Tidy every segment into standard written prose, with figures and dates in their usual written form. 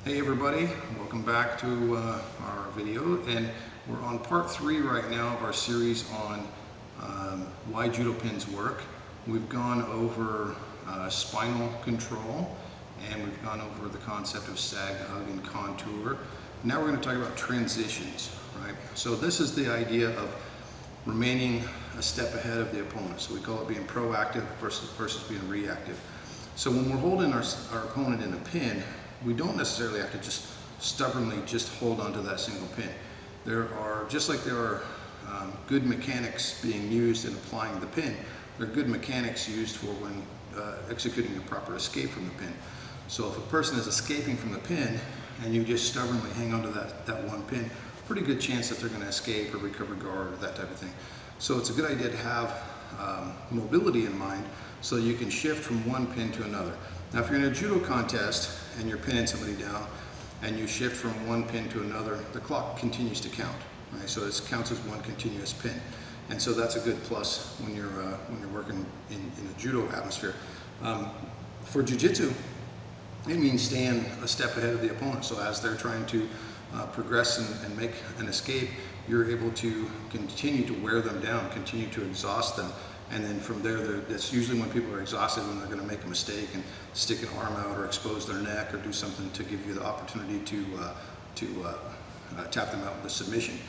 Hey everybody, welcome back to our video, and we're on part 3 right now of our series on why judo pins work. We've gone over spinal control, and we've gone over the concept of sag, hug, and contour. Now we're going to talk about transitions, right? So this is the idea of remaining a step ahead of the opponent. So we call it being proactive versus being reactive. So when we're holding our opponent in a pin, we don't necessarily have to just stubbornly just hold onto that single pin. There are, just like there are good mechanics being used in applying the pin, there are good mechanics used for when executing a proper escape from the pin. So if a person is escaping from the pin and you just stubbornly hang onto that one pin, pretty good chance that they're going to escape or recover guard or that type of thing. So it's a good idea to have mobility in mind so you can shift from one pin to another. Now if you're in a judo contest and you're pinning somebody down and you shift from one pin to another, the clock continues to count, right? So it counts as one continuous pin. And so that's a good plus when you're working in a judo atmosphere. For jiu-jitsu, it means staying a step ahead of the opponent. So as they're trying to progress and make an escape, you're able to continue to wear them down, continue to exhaust them. And then from there, that's usually when people are exhausted, when they're going to make a mistake and stick an arm out or expose their neck or do something to give you the opportunity to tap them out with a submission.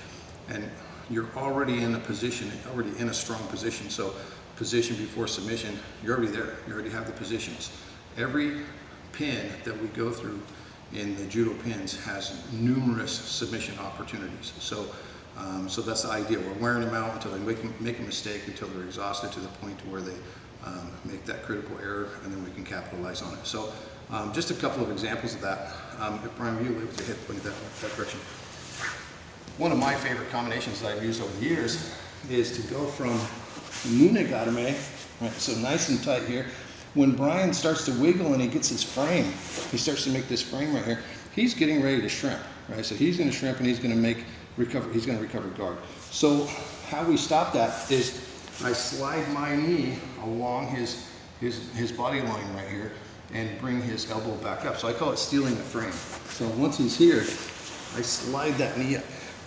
And you're already in a position, already in a strong position. So position before submission, you're already there. You already have the positions. Every pin that we go through in the judo pins has numerous submission opportunities. So that's the idea. We're wearing them out until they make a mistake, until they're exhausted to the point where they make that critical error, and then we can capitalize on it. So just a couple of examples of that. If Brian, you with your head pointed that direction. One of my favorite combinations that I've used over the years is to go from uki-gatame, right, so nice and tight here. When Brian starts to wiggle and he gets his frame, he starts to make this frame right here, he's getting ready to shrimp, right? So he's going to shrimp and he's going to recover guard. So how we stop that is I slide my knee along his body line right here and bring his elbow back up. So I call it stealing the frame. So once he's here, I slide that knee up.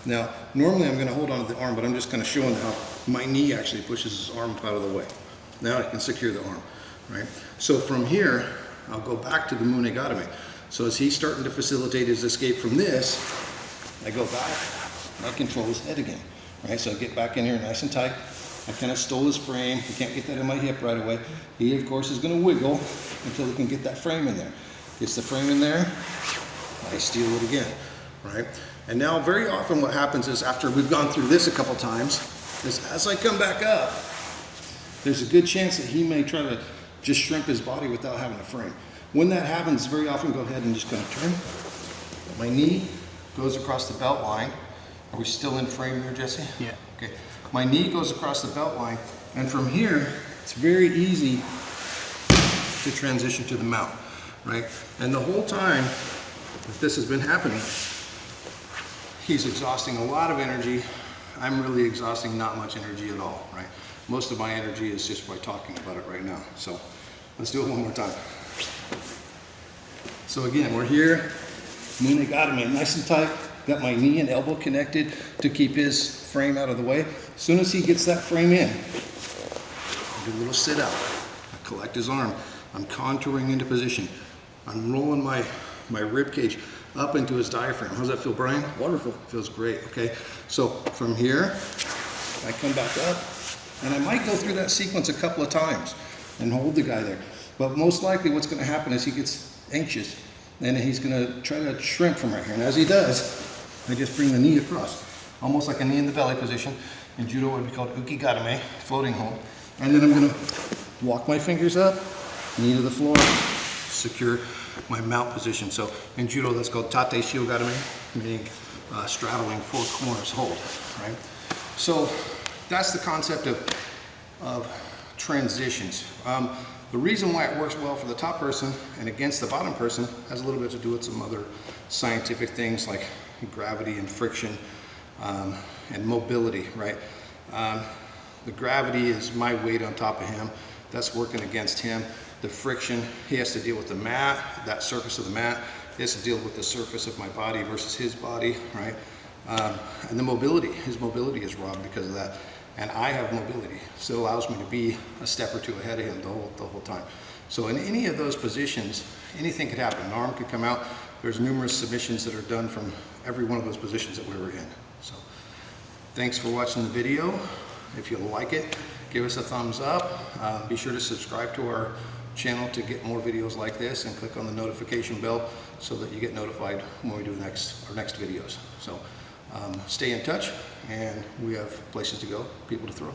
Now, normally I'm going to hold on to the arm, but I'm just kind of showing how my knee actually pushes his arm out of the way. Now I can secure the arm, right? So from here, I'll go back to the uki-gatame. So as he's starting to facilitate his escape from this, I go back, I control his head again, right? So I get back in here nice and tight. I kind of stole his frame. He can't get that in my hip right away. He, of course, is going to wiggle until he can get that frame in there. Gets the frame in there, I steal it again, right? And now very often what happens is after we've gone through this a couple times, is as I come back up, there's a good chance that he may try to just shrimp his body without having a frame. When that happens, very often go ahead and just kind of turn. My knee goes across the belt line. Are we still in frame there, Jesse? Yeah. Okay. My knee goes across the belt line, and from here, it's very easy to transition to the mount, right? And the whole time that this has been happening, he's exhausting a lot of energy. I'm really exhausting not much energy at all, right? Most of my energy is just by talking about it right now. So let's do it one more time. So again, we're here, uki-gatame, nice and tight. Got my knee and elbow connected to keep his frame out of the way. As soon as he gets that frame in, I do a little sit out. I collect his arm. I'm contouring into position. I'm rolling my rib cage up into his diaphragm. How's that feel, Brian? Wonderful. Feels great, okay? So from here, I come back up, and I might go through that sequence a couple of times and hold the guy there. But most likely what's going to happen is he gets anxious, and he's going to try to shrimp from right here. And as he does, I just bring the knee across, almost like a knee in the belly position. In judo, it would be called uki-gatame, floating hold. And then I'm going to walk my fingers up, knee to the floor, secure my mount position. So in judo, that's called tate-shiho-gatame, meaning straddling four corners hold, right? So that's the concept of transitions. The reason why it works well for the top person and against the bottom person has a little bit to do with some other scientific things like gravity and friction and mobility, right? The gravity is my weight on top of him. That's working against him. The friction, he has to deal with the mat, that surface of the mat. He has to deal with the surface of my body versus his body, right? And the mobility, his mobility is robbed because of that. And I have mobility, so it allows me to be a step or two ahead of him the whole time. So in any of those positions, anything could happen. An arm could come out. There's numerous submissions that are done from every one of those positions that we were in. So thanks for watching the video. If you like it, give us a thumbs up. Be sure to subscribe to our channel to get more videos like this, and click on the notification bell so that you get notified when we do our next videos. So stay in touch, and we have places to go, people to throw.